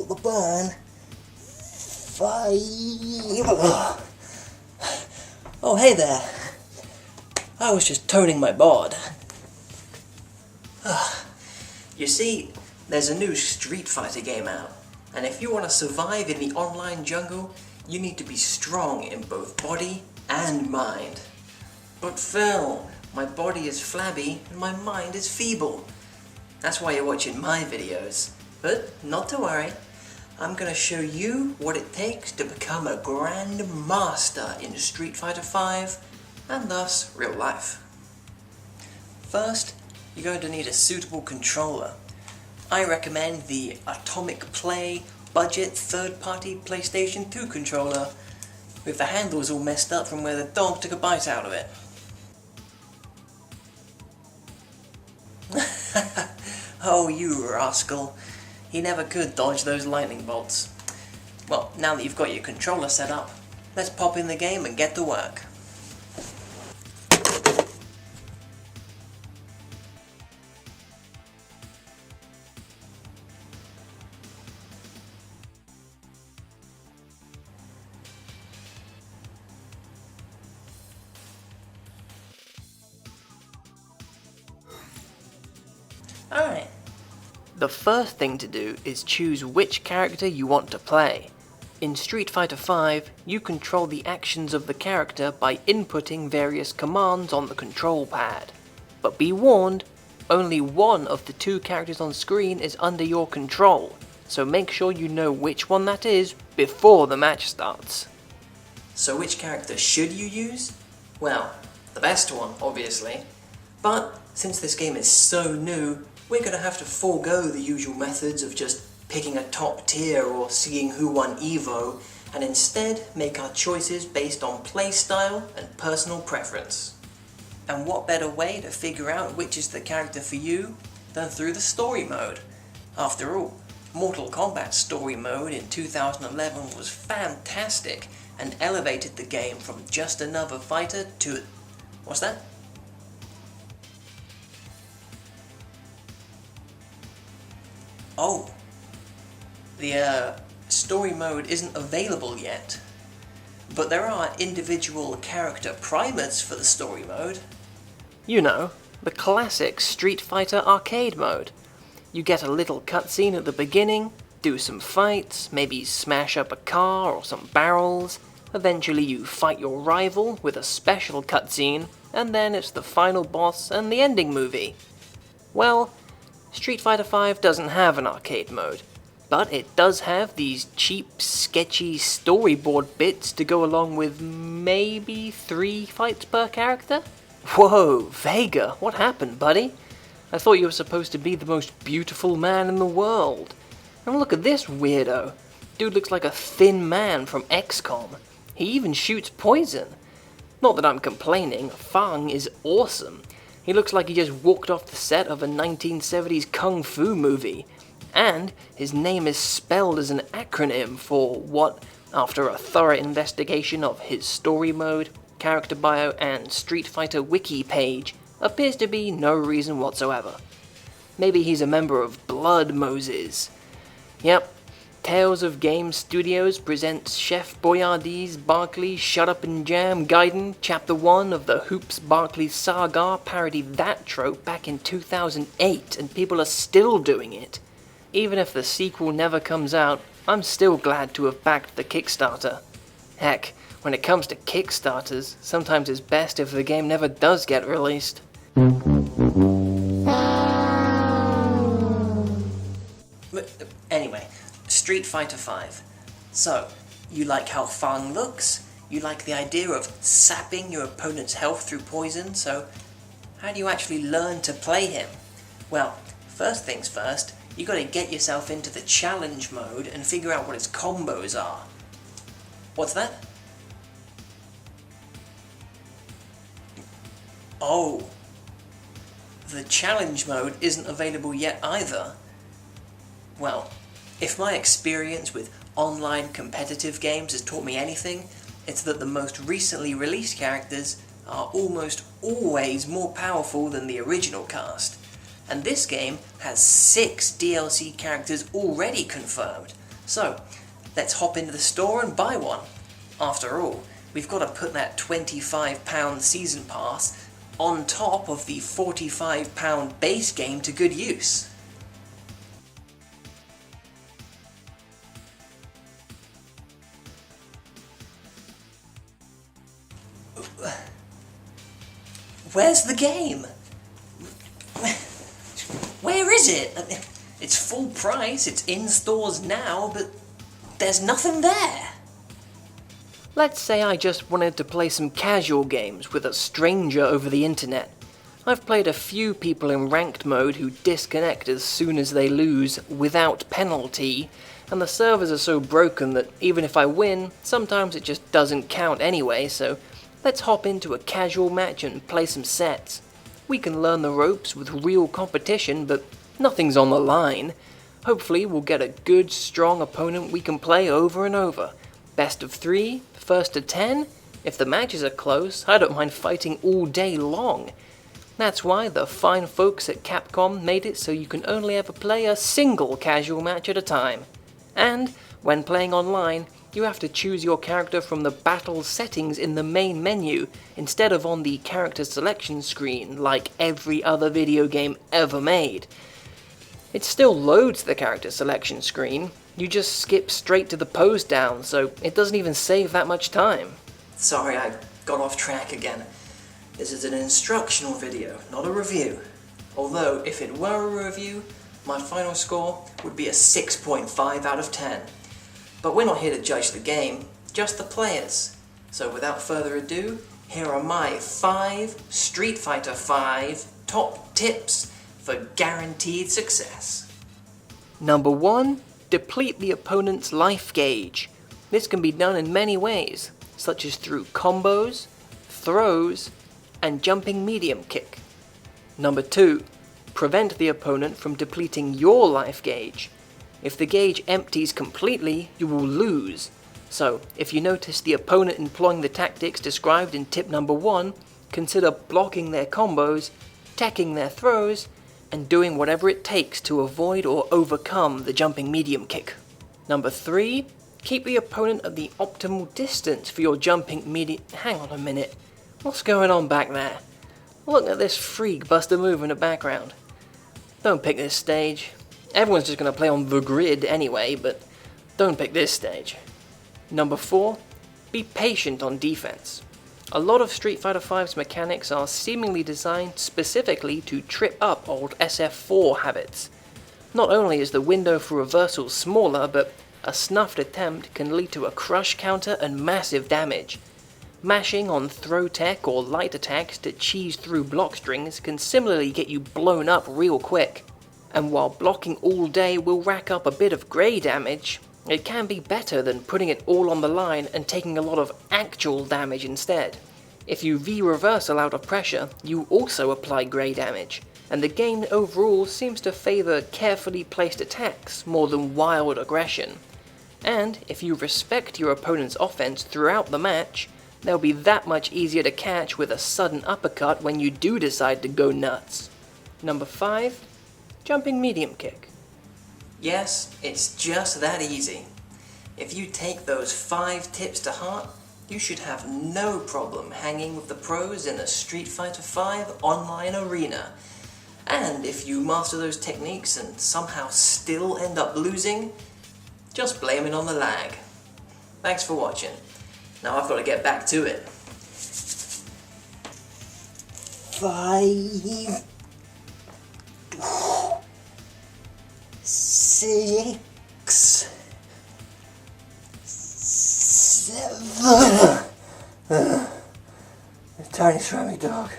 the burn. 5. Oh, hey there. I was just toning my board. You see, there's a new Street Fighter game out, and if you want to survive in the online jungle, you need to be strong in both body and mind. But Phil, my body is flabby and my mind is feeble. That's why you're watching my videos. But not to worry, I'm going to show you what it takes to become a Grand Master in Street Fighter V, and thus real life. First, you're going to need a suitable controller. I recommend the Atomic Play budget third-party PlayStation 2 controller with the handles all messed up from where the dog took a bite out of it. Oh, you rascal. He never could dodge those lightning bolts. Well, now that you've got your controller set up, let's pop in the game and get to work. Alright. The first thing to do is choose which character you want to play. In Street Fighter V, you control the actions of the character by inputting various commands on the control pad. But be warned, only one of the two characters on screen is under your control, so make sure you know which one that is before the match starts. So which character should you use? Well, the best one, obviously. But since this game is so new, we're going to have to forego the usual methods of just picking a top tier or seeing who won Evo, and instead make our choices based on playstyle and personal preference. And what better way to figure out which is the character for you than through the story mode? After all, Mortal Kombat story mode in 2011 was fantastic and elevated the game from just another fighter to... What's that? Oh, the story mode isn't available yet, but there are individual character primers for the story mode. You know, the classic Street Fighter arcade mode. You get a little cutscene at the beginning, do some fights, maybe smash up a car or some barrels, eventually you fight your rival with a special cutscene, and then it's the final boss and the ending movie. Well, Street Fighter V doesn't have an arcade mode, but it does have these cheap, sketchy storyboard bits to go along with maybe 3 fights per character? Whoa, Vega, what happened, buddy? I thought you were supposed to be the most beautiful man in the world. And look at this weirdo. Dude looks like a thin man from XCOM. He even shoots poison. Not that I'm complaining, Fang is awesome. He looks like he just walked off the set of a 1970s kung fu movie. And his name is spelled as an acronym for what, after a thorough investigation of his story mode, character bio, and Street Fighter wiki page, appears to be no reason whatsoever. Maybe he's a member of Blood Moses. Yep, Tales of Game Studios presents Chef Boyardee's Barkley Shut Up and Jam Gaiden Chapter 1 of the Hoops Barkley Saga parodied that trope back in 2008, and people are still doing it. Even if the sequel never comes out, I'm still glad to have backed the Kickstarter. Heck, when it comes to Kickstarters, sometimes it's best if the game never does get released. Anyway, Street Fighter V. So, you like how Fang looks? You like the idea of sapping your opponent's health through poison, so how do you actually learn to play him? Well, first things first, you gotta get yourself into the challenge mode and figure out what his combos are. What's that? Oh, the challenge mode isn't available yet either. Well, if my experience with online competitive games has taught me anything, it's that the most recently released characters are almost always more powerful than the original cast. And this game has 6 DLC characters already confirmed, So, let's hop into the store and buy one. After all, we've got to put that £25 season pass on top of the £45 base game to good use. Where's the game? Where is it? It's full price, it's in stores now, but there's nothing there. Let's say I just wanted to play some casual games with a stranger over the internet. I've played a few people in ranked mode who disconnect as soon as they lose without penalty, and the servers are so broken that even if I win, sometimes it just doesn't count anyway, so let's hop into a casual match and play some sets. We can learn the ropes with real competition, but nothing's on the line. Hopefully we'll get a good, strong opponent we can play over and over. Best of 3, first to 10. If the matches are close, I don't mind fighting all day long. That's why the fine folks at Capcom made it so you can only ever play a single casual match at a time. And when playing online, you have to choose your character from the battle settings in the main menu instead of on the character selection screen like every other video game ever made. It still loads the character selection screen, you just skip straight to the pose down, so it doesn't even save that much time. Sorry, I got off track again. This is an instructional video, not a review. Although, if it were a review, my final score would be a 6.5 out of 10. But we're not here to judge the game, just the players. So without further ado, here are my 5 Street Fighter V top tips for guaranteed success. Number 1. Deplete the opponent's life gauge. This can be done in many ways, such as through combos, throws, and jumping medium kick. Number 2. Prevent the opponent from depleting your life gauge. If the gauge empties completely, you will lose. So, if you notice the opponent employing the tactics described in tip number 1, consider blocking their combos, teching their throws, and doing whatever it takes to avoid or overcome the jumping medium kick. Number 3, keep the opponent at the optimal distance for your jumping medium... Hang on a minute, what's going on back there? Look at this freak bust a move in the background. Don't pick this stage. Everyone's just going to play on the grid anyway, but don't pick this stage. Number 4, be patient on defense. A lot of Street Fighter V's mechanics are seemingly designed specifically to trip up old SF4 habits. Not only is the window for reversals smaller, but a snuffed attempt can lead to a crush counter and massive damage. Mashing on throw tech or light attacks to cheese through block strings can similarly get you blown up real quick. And while blocking all day will rack up a bit of grey damage, it can be better than putting it all on the line and taking a lot of actual damage instead. If you V-reversal out of pressure, you also apply grey damage, and the game overall seems to favour carefully placed attacks more than wild aggression. And if you respect your opponent's offense throughout the match, they'll be that much easier to catch with a sudden uppercut when you do decide to go nuts. Number 5, jumping medium kick. Yes, it's just that easy. If you take those 5 tips to heart, you should have no problem hanging with the pros in a Street Fighter V online arena. And if you master those techniques and somehow still end up losing, just blame it on the lag. Thanks for watching. Now I've got to get back to it. 5, 6, 7. Tiny Ceramic Dog.